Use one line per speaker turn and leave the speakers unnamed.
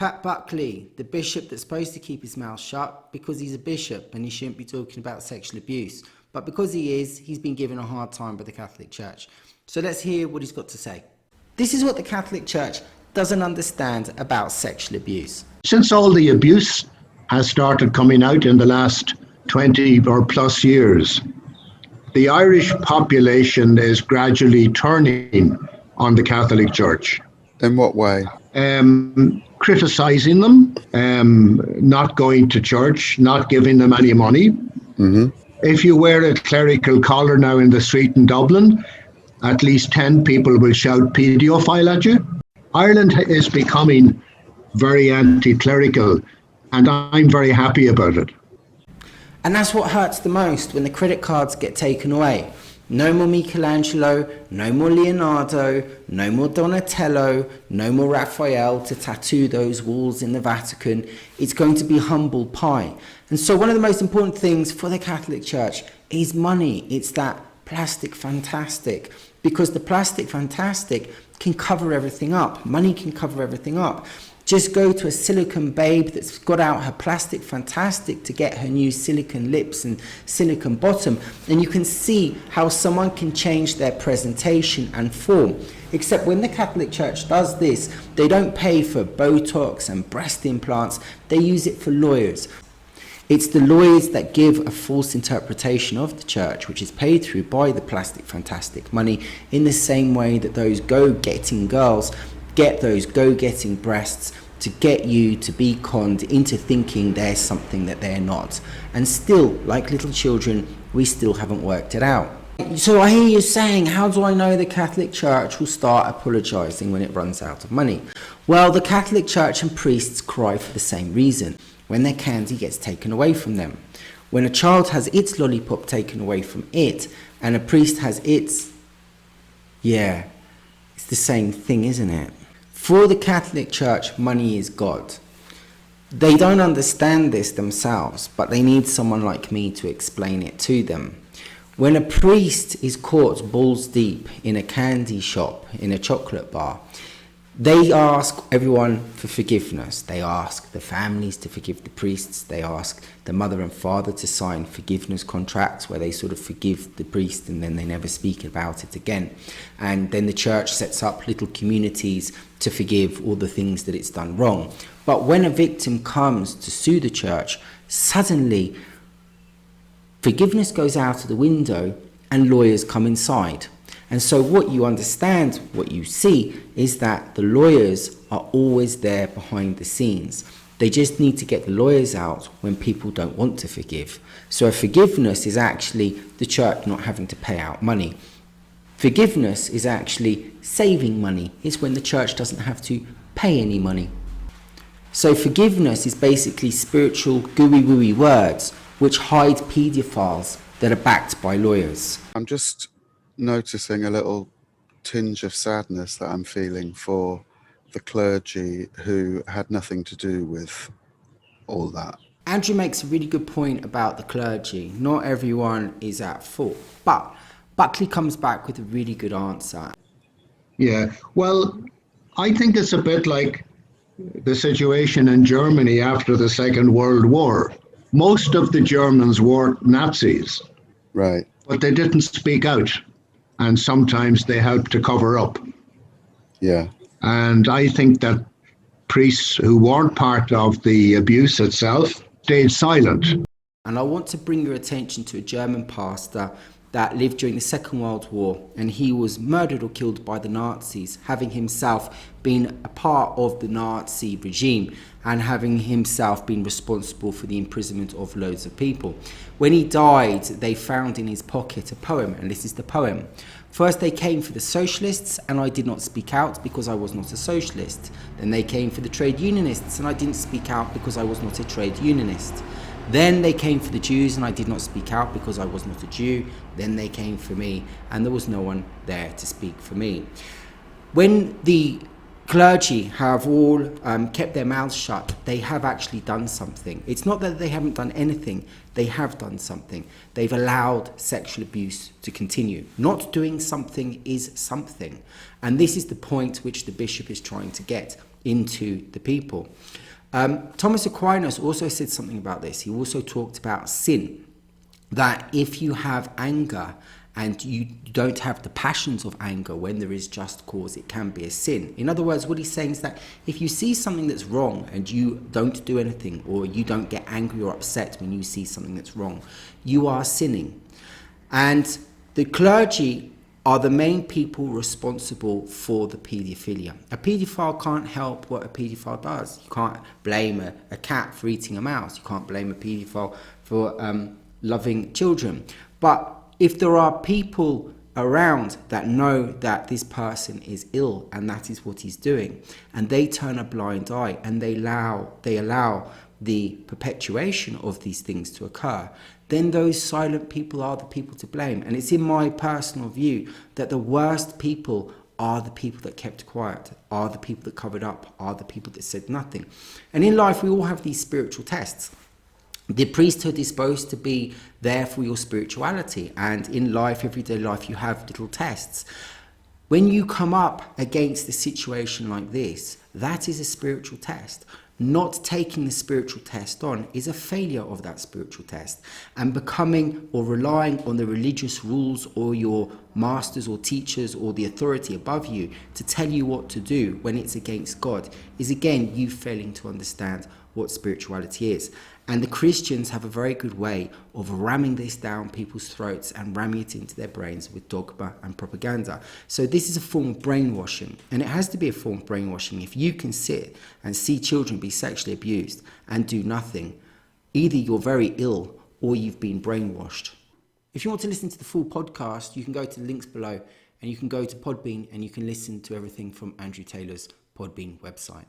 Pat Buckley, the bishop that's supposed to keep his mouth shut because he's a bishop and he shouldn't be talking about sexual abuse. But because he is, he's been given a hard time by the Catholic Church. So let's hear what he's got to say. This is what the Catholic Church doesn't understand about sexual abuse.
Since all the abuse has started coming out in the last 20 or plus years, the Irish population is gradually turning on the Catholic Church.
In what way?
Criticising them, not going to church, not giving them any money.
Mm-hmm.
If you wear a clerical collar now in the street in Dublin, at least 10 people will shout paedophile at you. Ireland is becoming very anti-clerical, and I'm very happy about it.
And that's what hurts the most, when the credit cards get taken away. No more Michelangelo, no more Leonardo, no more Donatello, no more Raphael to tattoo those walls in the Vatican. It's going to be humble pie. And so one of the most important things for the Catholic Church is money. It's that plastic fantastic, because the plastic fantastic can cover everything up. Money can cover everything up. Just go to a silicone babe that's got out her plastic fantastic to get her new silicone lips and silicone bottom, and you can see how someone can change their presentation and form. Except when the Catholic Church does this, they don't pay for Botox and breast implants, they use it for lawyers. It's the lawyers that give a false interpretation of the church, which is paid through by the plastic fantastic money, in the same way that those go-getting girls get those go-getting breasts to get you to be conned into thinking they're something that they're not. And still, like little children, we still haven't worked it out. So I hear you saying, how do I know the Catholic Church will start apologising when it runs out of money? Well, the Catholic Church and priests cry for the same reason, when their candy gets taken away from them. When a child has its lollipop taken away from it, and a priest has its... Yeah, it's the same thing, isn't it? For the Catholic Church, money is God. They don't understand this themselves, but they need someone like me to explain it to them. When a priest is caught balls deep in a candy shop, in a chocolate bar, they ask everyone for forgiveness. They ask the families to forgive the priests. They ask the mother and father to sign forgiveness contracts where they sort of forgive the priest and then they never speak about it again. And then the church sets up little communities to forgive all the things that it's done wrong. But when a victim comes to sue the church, suddenly forgiveness goes out of the window and lawyers come inside. And so what you understand, what you see, is that the lawyers are always there behind the scenes. They just need to get the lawyers out when people don't want to forgive. So a forgiveness is actually the church not having to pay out money. Forgiveness is actually saving money. It's when the church doesn't have to pay any money. So forgiveness is basically spiritual gooey-wooey words which hide paedophiles that are backed by lawyers.
I'm just noticing a little tinge of sadness that I'm feeling for the clergy who had nothing to do with all that.
Andrew makes a really good point about the clergy. Not everyone is at fault, but Buckley comes back with a really good answer.
Yeah, well, I think it's a bit like the situation in Germany after the Second World War. Most of the Germans were Nazis,
Right.
but they didn't speak out. And sometimes they helped to cover up.
Yeah.
And I think that priests who weren't part of the abuse itself stayed silent.
And I want to bring your attention to a German pastor that lived during the Second World War, and he was murdered or killed by the Nazis, having himself been a part of the Nazi regime and having himself been responsible for the imprisonment of loads of people. When he died, they found in his pocket a poem, and this is the poem. First they came for the socialists, and I did not speak out because I was not a socialist. Then they came for the trade unionists, and I didn't speak out because I was not a trade unionist. Then they came for the Jews, and I did not speak out because I was not a Jew. Then they came for me, and there was no one there to speak for me. When the clergy have all kept their mouths shut, they have actually done something. It's not that they haven't done anything, they have done something. They've allowed sexual abuse to continue. Not doing something is something. And this is the point which the bishop is trying to get. into the people. Thomas Aquinas also said something about this. He also talked about sin, that if you have anger and you don't have the passions of anger when there is just cause, it can be a sin. In other words, what he's saying is that if you see something that's wrong and you don't do anything, or you don't get angry or upset when you see something that's wrong, you are sinning. And the clergy are the main people responsible for the paedophilia. A paedophile can't help what a paedophile does. You can't blame a cat for eating a mouse. You can't blame a paedophile for loving children. But if there are people around that know that this person is ill and that is what he's doing, and they turn a blind eye and they allow the perpetuation of these things to occur, then those silent people are the people to blame. And it's in my personal view that the worst people are the people that kept quiet, are the people that covered up, are the people that said nothing. And in life, we all have these spiritual tests. The priesthood is supposed to be there for your spirituality. And in life, everyday life, you have little tests. When you come up against a situation like this, that is a spiritual test. Not taking the spiritual test on is a failure of that spiritual test, and becoming or relying on the religious rules or your masters or teachers or the authority above you to tell you what to do when it's against God is again you failing to understand what spirituality is. And the Christians have a very good way of ramming this down people's throats and ramming it into their brains with dogma and propaganda. So this is a form of brainwashing, and it has to be a form of brainwashing. If you can sit and see children be sexually abused and do nothing, either you're very ill or you've been brainwashed. If you want to listen to the full podcast, you can go to the links below, and you can go to Podbean and you can listen to everything from Andrew Taylor's Podbean website.